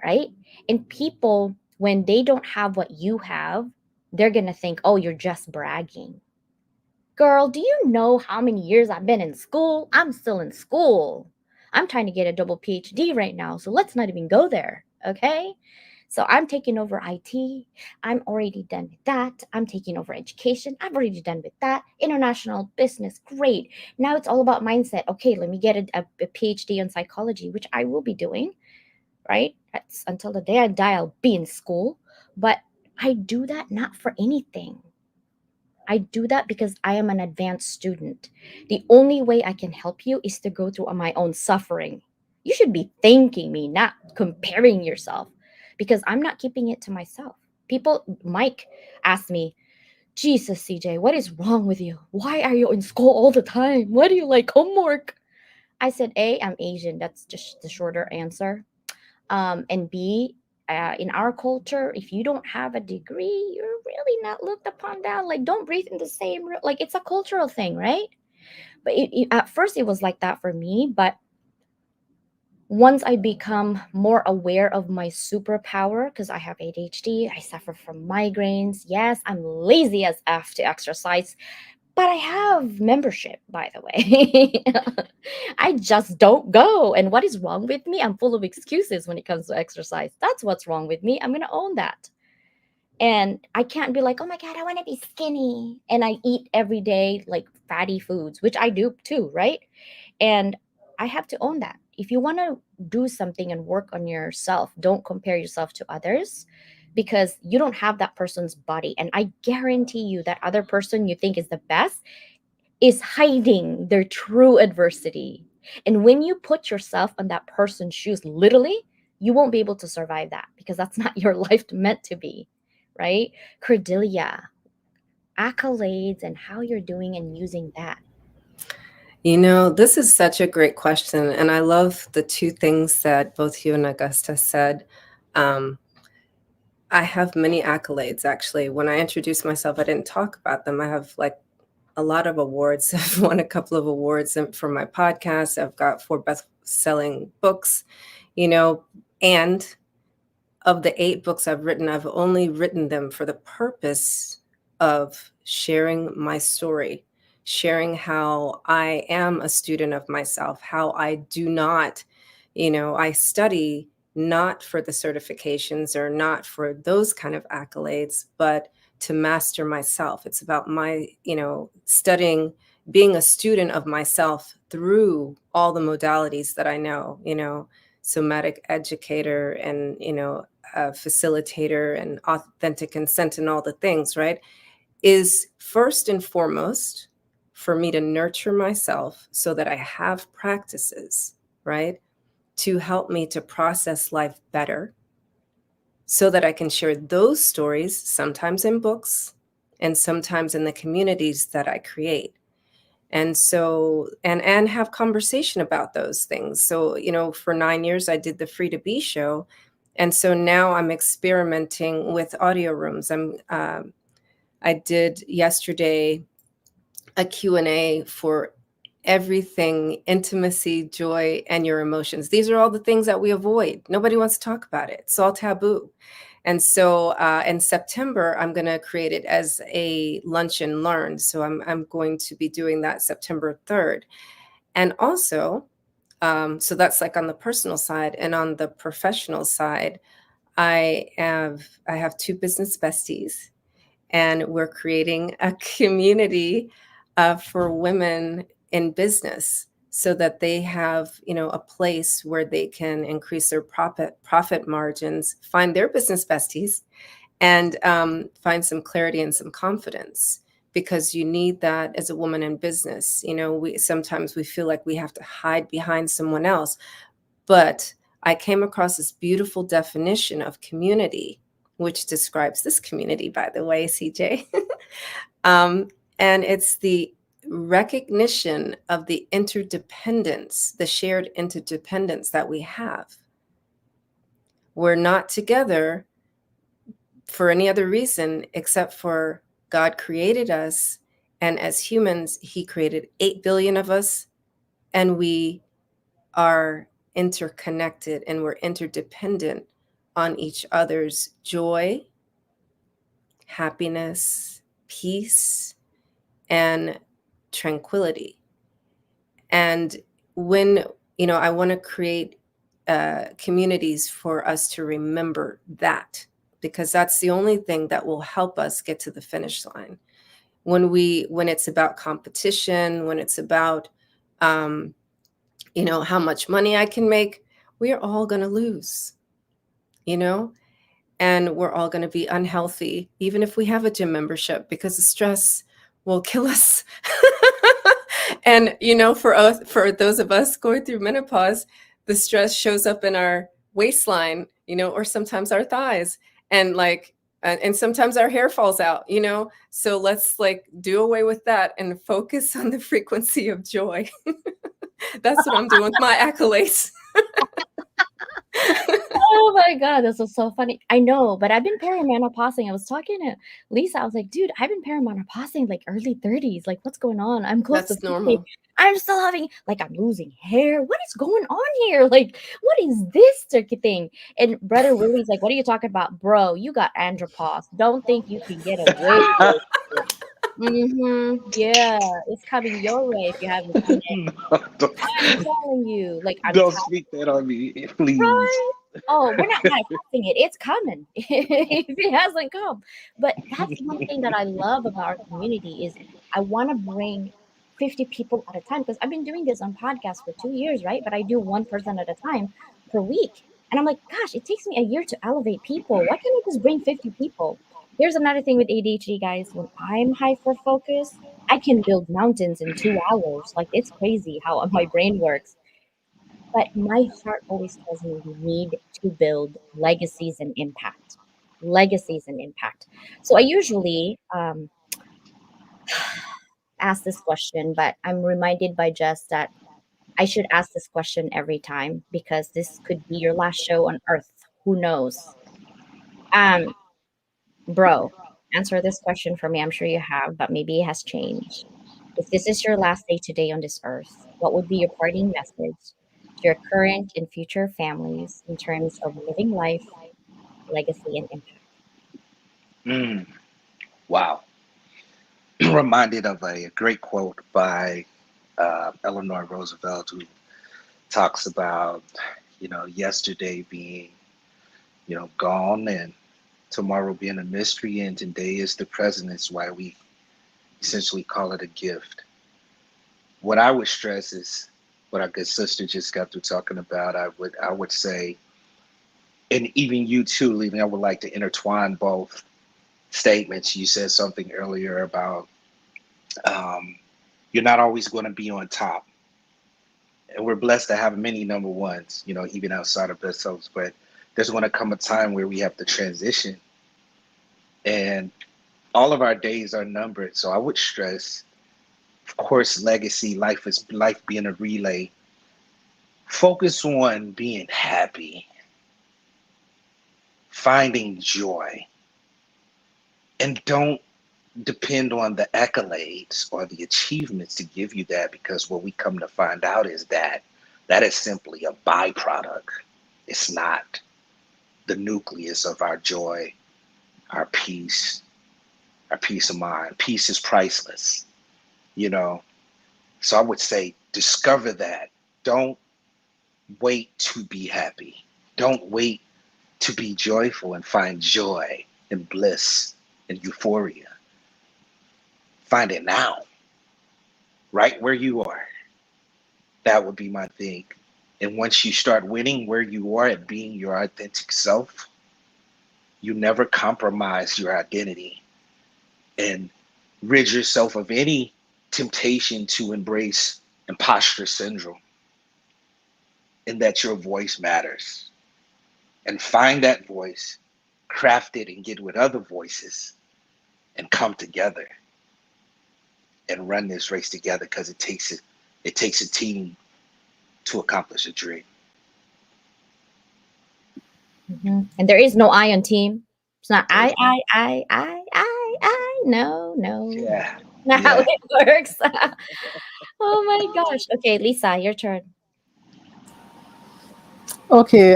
right? And people, when they don't have what you have, they're going to think, oh, you're just bragging. Girl, do you know how many years I've been in school? I'm still in school. I'm trying to get a double PhD right now, so let's not even go there, okay? So I'm taking over IT. I'm already done with that. I'm taking over education. I've already done with that. International business, great. Now it's all about mindset. Okay, let me get a PhD in psychology, which I will be doing, right? That's until the day I die, I'll be in school. But I do that not for anything. I do that because I am an advanced student. The only way I can help you is to go through my own suffering. You should be thanking me, not comparing yourself, because I'm not keeping it to myself. Mike asked me, Jesus, CJ, what is wrong with you? Why are you in school all the time? Why do you like homework? I said, A, I'm Asian. That's just the shorter answer. And B, in our culture, if you don't have a degree, you're really not looked upon down. Like, don't breathe in the same room. Like, it's a cultural thing, right? But at first, it was like that for me. But once I become more aware of my superpower, because I have ADHD, I suffer from migraines. Yes, I'm lazy as F to exercise, but I have membership, by the way. I just don't go. And what is wrong with me? I'm full of excuses when it comes to exercise. That's what's wrong with me. I'm going to own that. And I can't be like, oh my God, I want to be skinny. And I eat every day like fatty foods, which I do too, right? And I have to own that. If you want to do something and work on yourself, don't compare yourself to others, because you don't have that person's body. And I guarantee you that other person you think is the best is hiding their true adversity. And when you put yourself on that person's shoes, literally, you won't be able to survive that, because that's not your life meant to be, right? Cordelia, accolades and how you're doing and using that. This is such a great question. And I love the two things that both you and Augusta said. I have many accolades, actually. When I introduced myself, I didn't talk about them. I have like a lot of awards. I've won a couple of awards for my podcast. I've got 4 best-selling books, and of the 8 books I've written, I've only written them for the purpose of sharing my story, sharing how I am a student of myself, how I do not, I study not for the certifications or not for those kind of accolades, but to master myself. It's about my, studying, being a student of myself through all the modalities that I know, somatic educator and, facilitator and authentic consent and all the things, right? Is first and foremost for me to nurture myself so that I have practices, right? To help me to process life better so that I can share those stories, sometimes in books, and sometimes in the communities that I create. And so, and have conversation about those things. So, for 9 years, I did the Free to Be show. And so now I'm experimenting with audio rooms. I did yesterday a Q&A for everything, intimacy, joy, and your emotions. These are all the things that we avoid. Nobody wants to talk about it. It's all taboo. And so in September, I'm going to create it as a lunch and learn. So I'm going to be doing that September 3rd. And also, so that's like on the personal side. And on the professional side, I have two business besties, and we're creating a community for women in business so that they have, a place where they can increase their profit margins, find their business besties, and find some clarity and some confidence, because you need that as a woman in business. We sometimes we feel like we have to hide behind someone else, but I came across this beautiful definition of community, which describes this community, by the way, CJ. um, and it's the recognition of the interdependence, the shared interdependence that we have. We're not together for any other reason except for God created us. And as humans, He created 8 billion of us, and we are interconnected and we're interdependent on each other's joy, happiness, peace, and tranquility. And when, I want to create communities for us to remember that, because that's the only thing that will help us get to the finish line. When it's about competition, when it's about, how much money I can make, we are all going to lose, and we're all going to be unhealthy, even if we have a gym membership, because the stress will kill us. And, for those of us going through menopause, the stress shows up in our waistline, or sometimes our thighs, and and sometimes our hair falls out, so let's do away with that and focus on the frequency of joy. That's what I'm doing with my accolades. Oh my God, this is so funny. I know, but I've been perimenopausing. I was talking to Lisa. I was like, dude, I've been perimenopausing like early 30s. Like, what's going on? I'm close to That's 50. normal. I'm still having, I'm losing hair. What is going on here? Like, what is this turkey thing? And Brother Willie's like, what are you talking about? Bro, you got andropause. Don't think you can get away with it. Yeah, it's coming your way if you haven't seen it. No, don't, I'm telling you, I'm don't speak that on me, please. right? Oh, we're not manifesting it. It's coming if it hasn't come. But that's one thing that I love about our community is I want to bring 50 people at a time, because I've been doing this on podcasts for 2 years, right? But I do one person at a time per week. And I'm like, gosh, it takes me a year to elevate people. Why can't I just bring 50 people? Here's another thing with ADHD, guys. When I'm hyper focused, I can build mountains in 2 hours. Like, it's crazy how my brain works. But my heart always tells me we need to build legacies and impact. Legacies and impact. So I usually ask this question, but I'm reminded by Jess that I should ask this question every time, because this could be your last show on earth. Who knows? Um, Bro, answer this question for me. I'm sure you have, but maybe it has changed. If this is your last day today on this earth, what would be your parting message to your current and future families in terms of living life, legacy, and impact? Mm, wow. Reminded of a great quote by Eleanor Roosevelt, who talks about, yesterday being, gone, and tomorrow being a mystery, and today is the present. Is why we essentially call it a gift. What I would stress is what our good sister just got through talking about. I would say, and even you too, Leland, I would like to intertwine both statements. You said something earlier about um, you're not always going to be on top, and we're blessed to have many number ones, even outside of ourselves. But there's going to come a time where we have to transition, and All of our days are numbered. So I would stress, of course, legacy, life being a relay. Focus on being happy, finding joy, and don't depend on the accolades or the achievements to give you that, because what we come to find out is that that is simply a byproduct. It's not the nucleus of our joy, our peace, our peace of mind. Peace is priceless, you know. So I would say discover that. Don't wait to be happy. Don't wait to be joyful and find joy and bliss and euphoria. Find it now, right where you are. That would be my thing. And once you start winning where you are at being your authentic self, you never compromise your identity and rid yourself of any temptation to embrace imposter syndrome, and that your voice matters. And find that voice, craft it, and get with other voices and come together and run this race together, because it takes a team to accomplish a dream. And there is no I on team. It's not There I, is no, I, I, I, I, I. No, no. yeah, Not how yeah. it works. Oh my gosh. Okay, Lisa, your turn. Okay,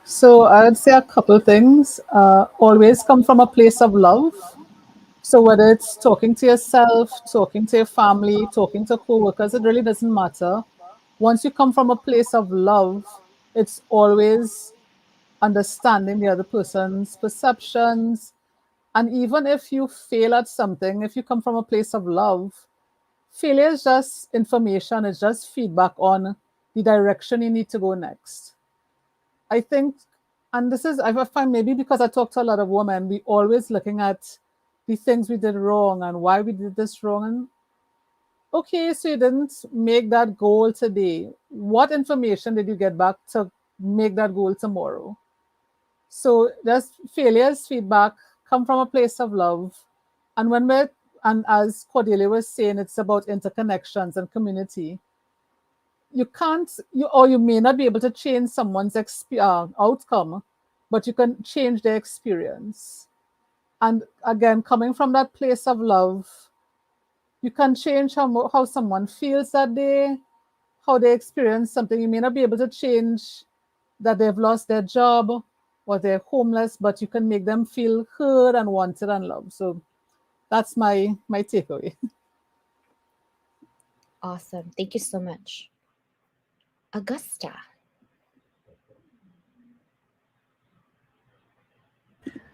so I would say a couple things. Always come from a place of love. So whether it's talking to yourself, talking to your family, talking to coworkers, it really doesn't matter. Once you come from a place of love, it's always understanding the other person's perceptions. And even if you fail at something, if you come from a place of love, failure is just information, it's just feedback on the direction you need to go next. I think, and this is, I find maybe because I talk to a lot of women, we always looking at the things we did wrong and why we did this wrong. And okay, so you didn't make that goal today. What information did you get back to make that goal tomorrow? So there's failures, feedback, come from a place of love. And when we're, and as Cordelia was saying, it's about interconnections and community. You can't, you or you may not be able to change someone's outcome, but you can change their experience. And again, coming from that place of love, you can change how someone feels that day, how they experience something. You may not be able to change that they've lost their job or they're homeless, but you can make them feel heard and wanted and loved. So that's my takeaway. Awesome. Thank you so much. Augusta.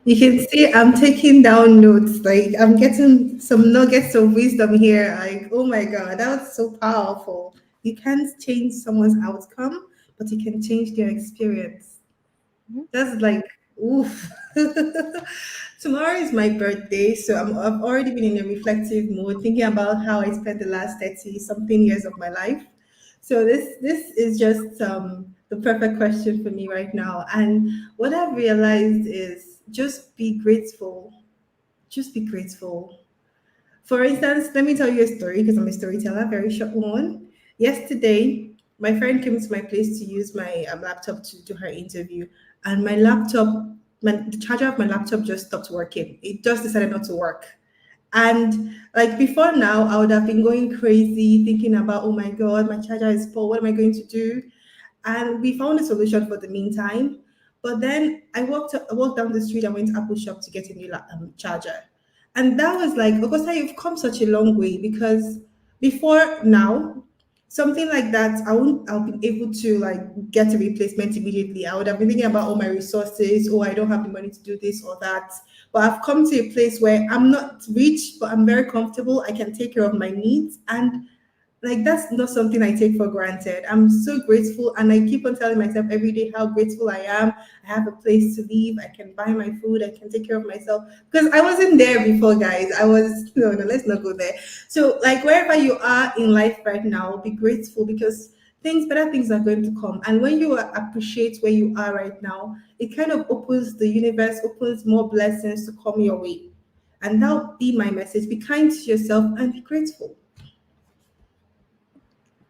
You can see I'm taking down notes. Like I'm getting some nuggets of wisdom here. Like, oh my God, that was so powerful. You can't change someone's outcome, but you can change their experience. Mhm. That's like, oof. Tomorrow is my birthday, so I've already been in a reflective mood, thinking about how I spent the last 30 something years of my life. So this is just the perfect question for me right now. And what I've realized is just be grateful. Just be grateful. For instance, let me tell you a story because I'm a storyteller, very short one. Yesterday, my friend came to my place to use my laptop to do her interview, and my laptop, the charger of my laptop just stopped working. It just decided not to work. And like before now, I would have been going crazy thinking about, oh my God, my charger is full. What am I going to do? And we found a solution for the meantime. But then I walked down the street and went to Apple Shop to get a new charger. And that was like, Augusta, you've come such a long way because before now, something like that, I'll be able to like get a replacement immediately. I would have been thinking about all my resources. Oh, I don't have the money to do this or that. But I've come to a place where I'm not rich, but I'm very comfortable. I can take care of my needs. And like that's not something I take for granted. I'm so grateful, and I keep on telling myself every day how grateful I am. I have a place to live. I can buy my food. I can take care of myself because I wasn't there before, guys. I was no, let's not go there. So, like wherever you are in life right now, be grateful because better things are going to come. And when you appreciate where you are right now, it kind of opens the universe, opens more blessings to come your way. And that'll be my message. Be kind to yourself and be grateful.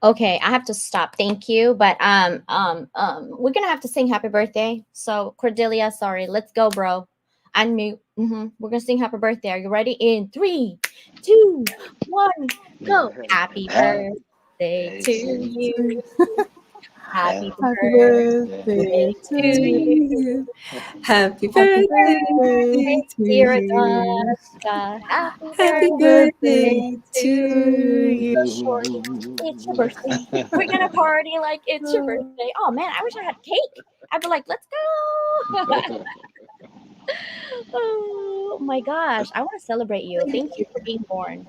Okay, I have to stop. Thank you, but we're gonna have to sing happy birthday. So Cordelia, sorry, let's go, bro. Unmute. We're gonna sing happy birthday. Are you ready? In three, two, one, go. Happy birthday Hey, to to you. Happy happy Happy birthday birthday birthday to to to you. you. you. Happy Happy birthday birthday to Dear you. Augusta, happy Happy Happy birthday birthday birthday to to you, you. shorty. It's your you. birthday. We're gonna party like it's your to birthday. Oh man, I wish I had cake. I'd be like, let's go. Oh my gosh, I want to celebrate you. Thank you for being born.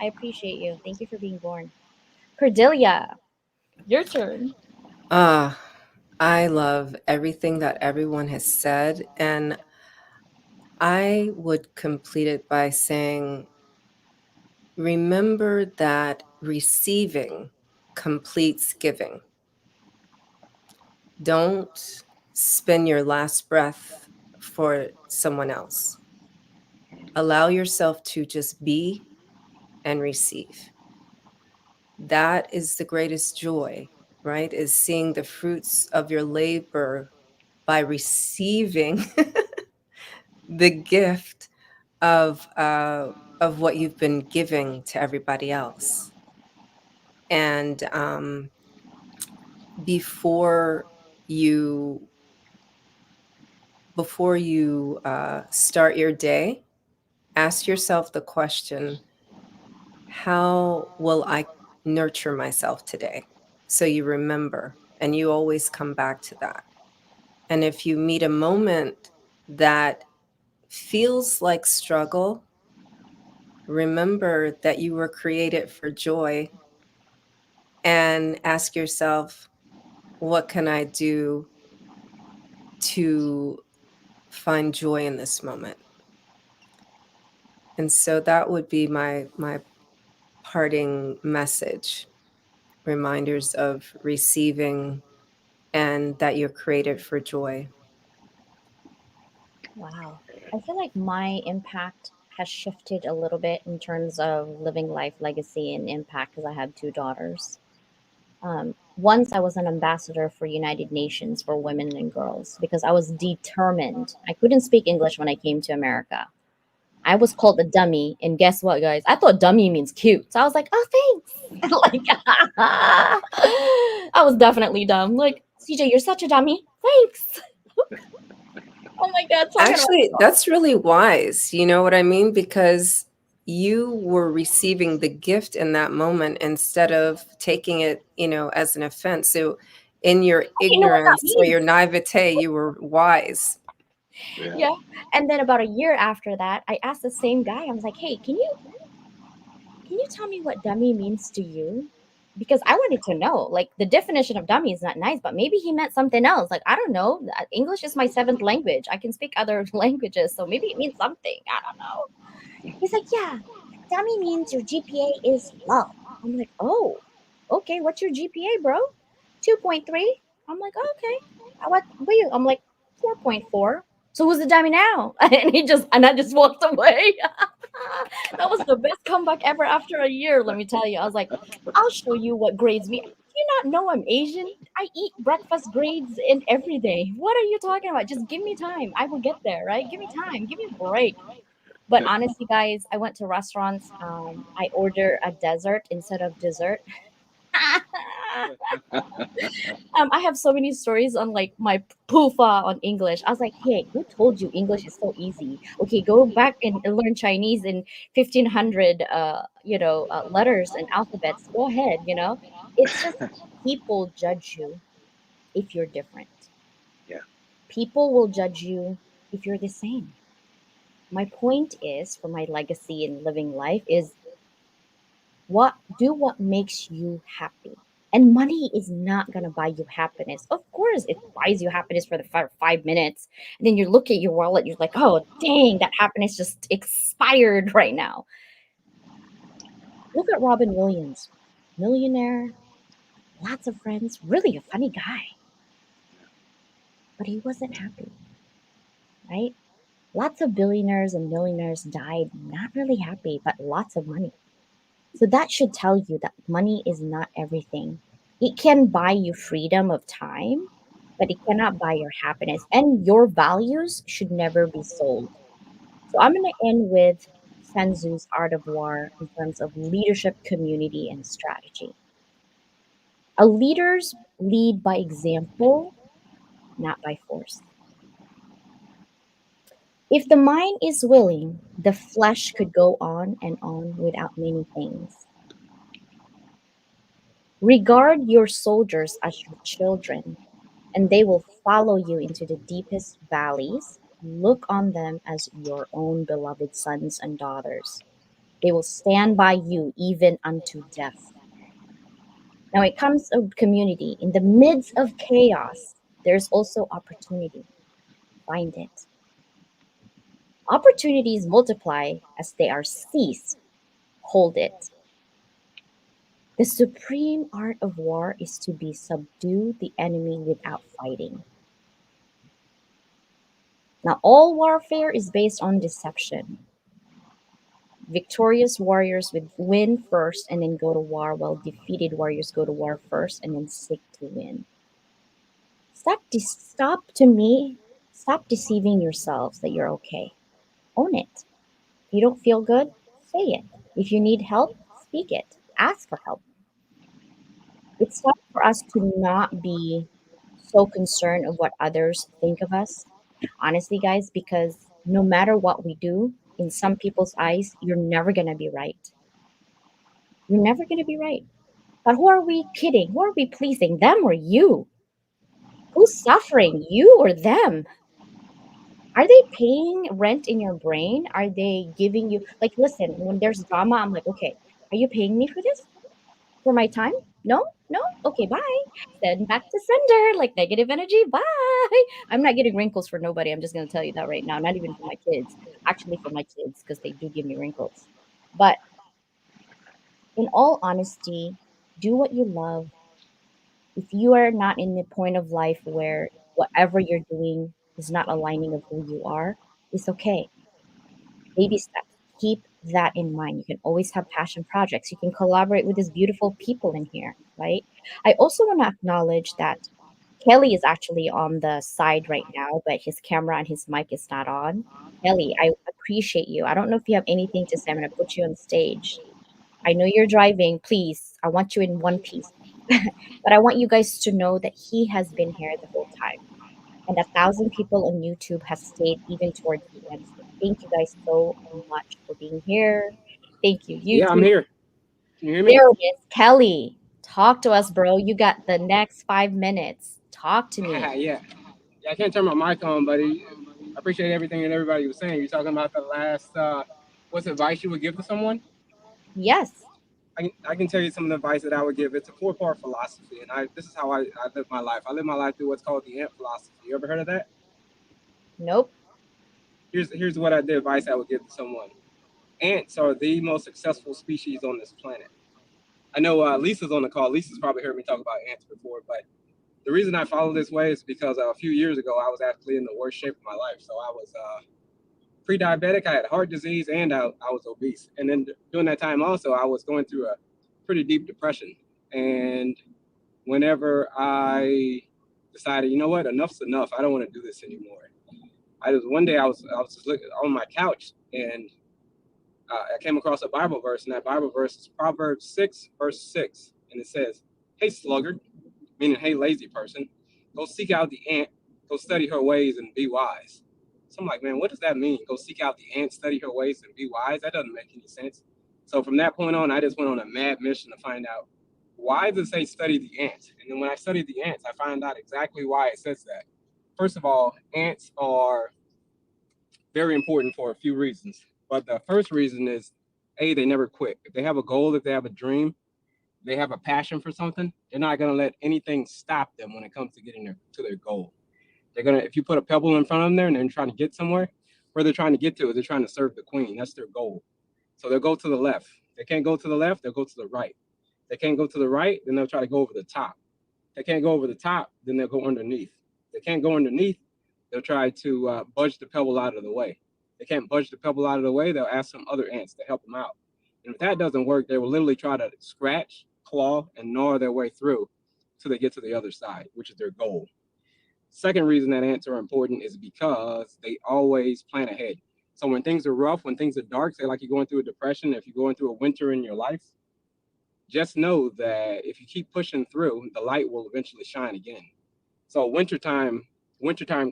I appreciate you. Thank you for being born. Cordelia, your turn. Ah, I love everything that everyone has said. And I would complete it by saying, remember that receiving completes giving. Don't spend your last breath for someone else. Allow yourself to just be and receive. That is the greatest joy, right? Is seeing the fruits of your labor by receiving the gift of what you've been giving to everybody else. And before you start your day, ask yourself the question: how will I nurture myself today? So you remember, and you always come back to that. And if you meet a moment that feels like struggle, remember that you were created for joy, and ask yourself, what can I do to find joy in this moment? And so that would be my parting message, reminders of receiving and that you're created for joy. Wow. I feel like my impact has shifted a little bit in terms of living life legacy and impact because I have two daughters. Once I was an ambassador for United Nations for women and girls because I was determined. I couldn't speak English when I came to America. I was called a dummy, and guess what, guys? I thought dummy means cute, so I was like, "Oh, thanks." Like, I was definitely dumb. Like, CJ, you're such a dummy. Thanks. Oh my God, talking about Actually, that's really wise. You know what I mean? Because you were receiving the gift in that moment instead of taking it, as an offense. So in your I didn't know what that ignorance or means. your naivete, you were wise. Yeah. Yeah. And then about a year after that, I asked the same guy. I was like, "Hey, can you tell me what dummy means to you?" Because I wanted to know. Like the definition of dummy is not nice, but maybe he meant something else. Like I don't know. English is my seventh language. I can speak other languages, so maybe it means something. I don't know. He's like, "Yeah, dummy means your GPA is low." I'm like, "Oh, okay. What's your GPA, bro? 2.3." I'm like, oh, "Okay. What you?" I'm like, 4.4. So who's the dummy now? And I just walked away. That was the best comeback ever after a year, let me tell you. I was like, "I'll show you what grades mean. Do you not know I'm Asian? I eat breakfast grades in every day. What are you talking about? Just give me time. I will get there, right? Give me time. Give me a break." But honestly, guys, I went to restaurants. I order a dessert instead of dessert. I have so many stories on like my poofa on English. I was like, "Hey, who told you English is so easy? Okay, go back and learn Chinese in 1500, letters and alphabets. Go ahead. It's just people judge you if you're different. Yeah. People will judge you if you're the same. My point is, for my legacy in living life, is what makes you happy. And money is not gonna buy you happiness. Of course, it buys you happiness for the 5 minutes, and then you look at your wallet, you're like, "Oh, dang, that happiness just expired right now." Look at Robin Williams, millionaire, lots of friends, really a funny guy, but he wasn't happy, right? Lots of billionaires and millionaires died not really happy, but lots of money. So that should tell you that money is not everything. It can buy you freedom of time, but it cannot buy your happiness. And your values should never be sold. So I'm going to end with Sun Tzu's Art of War in terms of leadership, community, and strategy. A leaders lead by example, not by force. If the mind is willing, the flesh could go on and on without many things. Regard your soldiers as your children, and they will follow you into the deepest valleys. Look on them as your own beloved sons and daughters. They will stand by you even unto death. Now it comes of community. In the midst of chaos, there's also opportunity. Find it. Opportunities multiply as they are seized. Hold it. The supreme art of war is to be subdue the enemy without fighting. Now, all warfare is based on deception. Victorious warriors would win first and then go to war, while defeated warriors go to war first and then seek to win. Stop to me. Stop deceiving yourselves that you're okay. Own it. If you don't feel good, say it. If you need help, speak it. Ask for help. It's time for us to not be so concerned of what others think of us. Honestly, guys, because no matter what we do, in some people's eyes, you're never going to be right. You're never going to be right. But who are we kidding? Who are we pleasing? Them or you? Who's suffering? You or them? Are they paying rent in your brain? Are they giving you, like, listen, when there's drama, I'm like, okay, are you paying me for this? For my time? No? No? Okay, bye. Send back to sender, like negative energy. Bye. I'm not getting wrinkles for nobody. I'm just going to tell you that right now. Not even for my kids. Actually, for my kids, because they do give me wrinkles. But in all honesty, do what you love. If you are not in the point of life where whatever you're doing is not aligning of who you are, it's okay. Baby steps. Keep that in mind. You can always have passion projects. You can collaborate with these beautiful people in here, right? I also want to acknowledge that Kelly is actually on the side right now, but his camera and his mic is not on. Kelly, I appreciate you. I don't know if you have anything to say. I'm going to put you on stage. I know you're driving. Please, I want you in one piece. But I want you guys to know that he has been here the whole time. And 1,000 people on YouTube has stayed even towards the end. So thank you guys so much for being here. Thank you, Yeah, I'm YouTube. here. Can you hear me? There it is. Kelly, talk to us, bro. You got the next 5 minutes. Talk to me. Yeah. Yeah, I can't turn my mic on, buddy. I appreciate everything that everybody was saying. You're talking about the last, what's advice you would give to someone? Yes. I can tell you some of the advice that I would give. It's a four-part philosophy, and this is how I live my life. I live my life through what's called the ant philosophy. You ever heard of that? Nope. Here's what the advice I would give to someone. Ants are the most successful species on this planet. I know Lisa's on the call. Lisa's probably heard me talk about ants before, but the reason I follow this way is because a few years ago I was actually in the worst shape of my life. So I was pre-diabetic, I had heart disease, and I was obese. And then during that time also, I was going through a pretty deep depression. And whenever I decided, you know what, enough's enough. I don't want to do this anymore. One day I was just looking on my couch, and I came across a Bible verse, and that Bible verse is Proverbs 6, verse 6, and it says, "Hey sluggard," meaning hey lazy person, "go seek out the ant, go study her ways and be wise." So I'm like, man, what does that mean? Go seek out the ant, study her ways and be wise? That doesn't make any sense. So from that point on, I just went on a mad mission to find out why does it say study the ants? And then when I studied the ants, I found out exactly why it says that. First of all, ants are very important for a few reasons. But the first reason is, A, they never quit. If they have a goal, if they have a dream, they have a passion for something, they're not going to let anything stop them when it comes to getting to their goal. They're going to, if you put a pebble in front of them there and they're trying to get somewhere, where they're trying to get to is they're trying to serve the queen. That's their goal. So they'll go to the left. They can't go to the left, they'll go to the right. They can't go to the right, then they'll try to go over the top. They can't go over the top, then they'll go underneath. They can't go underneath, they'll try to budge the pebble out of the way. They can't budge the pebble out of the way, they'll ask some other ants to help them out. And if that doesn't work, they will literally try to scratch, claw, and gnaw their way through till they get to the other side, which is their goal. Second reason that ants are important is because they always plan ahead. So when things are rough, when things are dark, say like you're going through a depression, if you're going through a winter in your life, just know that if you keep pushing through, the light will eventually shine again. So wintertime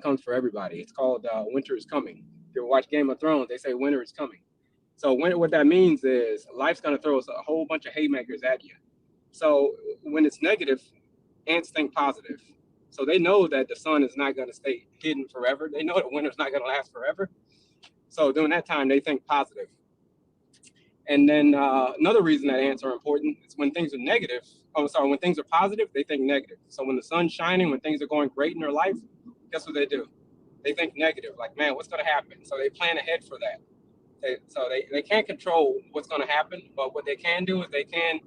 comes for everybody. It's called Winter is Coming. If you watch Game of Thrones, they say winter is coming. So what that means is life's gonna throw us a whole bunch of haymakers at you. So when it's negative, ants think positive. So they know that the sun is not gonna stay hidden forever. They know that winter's not gonna last forever. So during that time, they think positive. And then another reason that ants are important is when things are negative. Oh, sorry, when things are positive, they think negative. So when the sun's shining, when things are going great in their life, guess what they do? They think negative, like, man, what's going to happen? So they plan ahead for that. They can't control what's going to happen, but what they can do is they can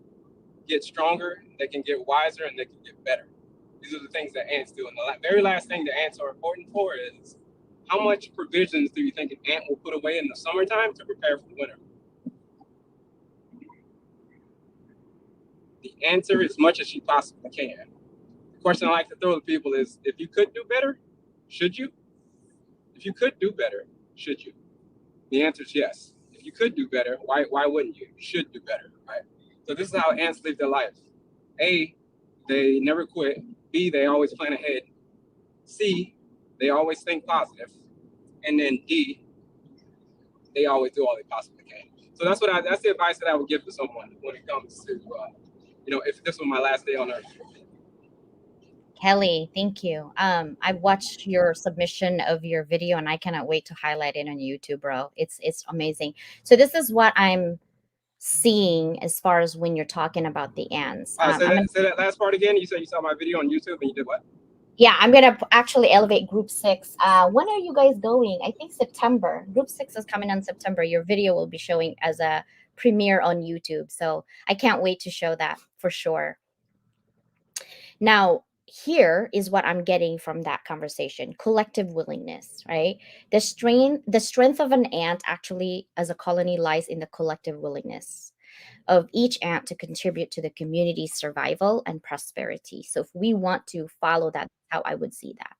get stronger, they can get wiser, and they can get better. These are the things that ants do. And the very last thing that ants are important for is how much provisions do you think an ant will put away in the summertime to prepare for the winter? The answer is as much as she possibly can. The question I like to throw to people is, if you could do better, should you? If you could do better, should you? The answer is yes. If you could do better, why wouldn't you? You should do better, right? So this is how ants live their life. A, they never quit. B, they always plan ahead. C, they always think positive. And then D, they always do all they possibly can. So that's the advice that I would give to someone when it comes to, if this was my last day on earth. Kelly, thank you. I watched your submission of your video and I cannot wait to highlight it on YouTube, bro. It's amazing. So this is what I'm seeing as far as when you're talking about the ants. Say that last part again. You said you saw my video on YouTube and you did what? Yeah, I'm gonna actually elevate Group 6. When are you guys going? I think September. Group 6 is coming on September. Your video will be showing as a premiere on YouTube. So I can't wait to show that for sure. Now, here is what I'm getting from that conversation: collective willingness, right? The strength of an ant actually as a colony lies in the collective willingness of each ant to contribute to the community's survival and prosperity. So if we want to follow that, how I would see that.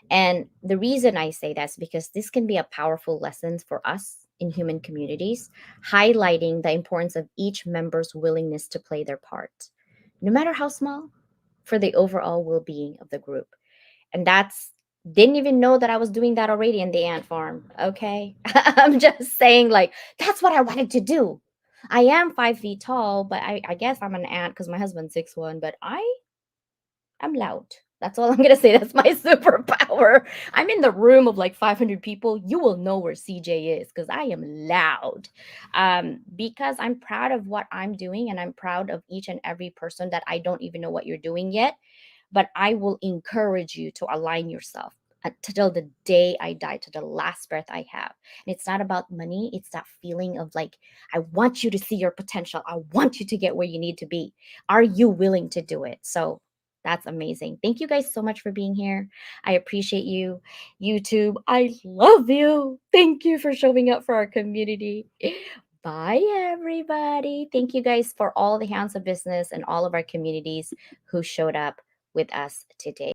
And the reason I say that is because this can be a powerful lesson for us in human communities, highlighting the importance of each member's willingness to play their part, no matter how small, for the overall well-being of the group. And that's didn't even know that I was doing that already in the ant farm. Okay. I'm just saying, like, that's what I wanted to do. I am 5 feet tall, but I guess I'm an ant because my husband's 6'1", but I'm loud. That's all I'm gonna say. That's my superpower. I'm in the room of like 500 people. You will know where CJ is because I am loud. Because I'm proud of what I'm doing, and I'm proud of each and every person that I don't even know what you're doing yet. But I will encourage you to align yourself until the day I die, to the last breath I have. And it's not about money. It's that feeling of like, I want you to see your potential. I want you to get where you need to be. Are you willing to do it? So that's amazing. Thank you guys so much for being here. I appreciate you. YouTube, I love you. Thank you for showing up for our community. Bye, everybody. Thank you guys for all the hands of business and all of our communities who showed up with us today.